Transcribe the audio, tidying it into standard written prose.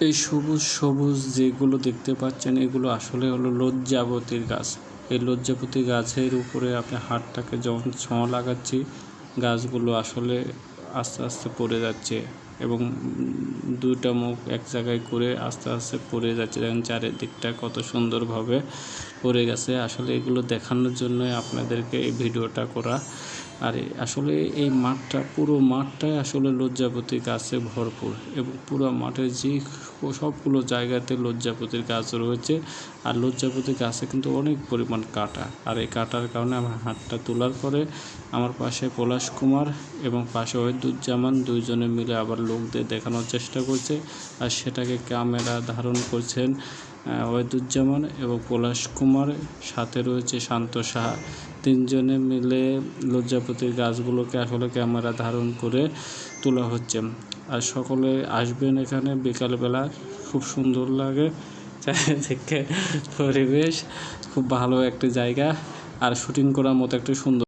এই সবুজ সবুজ যেগুলো দেখতে পাচ্ছেন এগুলো আসলে হলো লজ্জাবতীর গাছ। এই লজ্জাবতী গাছের উপরে আপনি হাতটাকে যখন ছোঁয়া লাগাচ্ছি গাছগুলো আসলে আস্তে আস্তে পড়ে যাচ্ছে এবং দুইটা মুখ এক জায়গায় করে আস্তে আস্তে পড়ে যাচ্ছে। দেখেন চারিদিকটা কত সুন্দরভাবে পড়ে গেছে। আসলে এগুলো দেখানোর জন্যই আপনাদেরকে এই ভিডিওটা করা। আর আসলে এই মাঠটা পুরো মাঠটাই আসলে লজ্জাবতী গাছে ভরপুর এবং পুরো মাঠের যে সবগুলো জায়গাতে লজ্জাপতির গাছ রয়েছে। আর লজ্জাপতি গাছে কিন্তু অনেক পরিমাণ কাঁটা, আর এই কাঁটার কারণে আমার হাতটা তোলার পরে আমার পাশে পলাশ কুমার এবং পাশে ওয়াহিদুজ্জামান দুইজনে মিলে আবার লোকদের দেখানোর চেষ্টা করছে। আর সেটাকে ক্যামেরা ধারণ করছেন ওয়াহিদুজ্জামান এবং পলাশ কুমার, সাথে রয়েছে শান্ত সাহা। তিনজনে মিলে লজ্জাপতির গাছগুলোকে আসলে ক্যামেরা ধারণ করে তোলা হচ্ছে। আর সকলে আসবেন এখানে বিকালবেলা, খুব সুন্দর লাগে চারিদিকে পরিবেশ, খুব ভালো একটি জায়গা আর শুটিং করার মতো একটি সুন্দর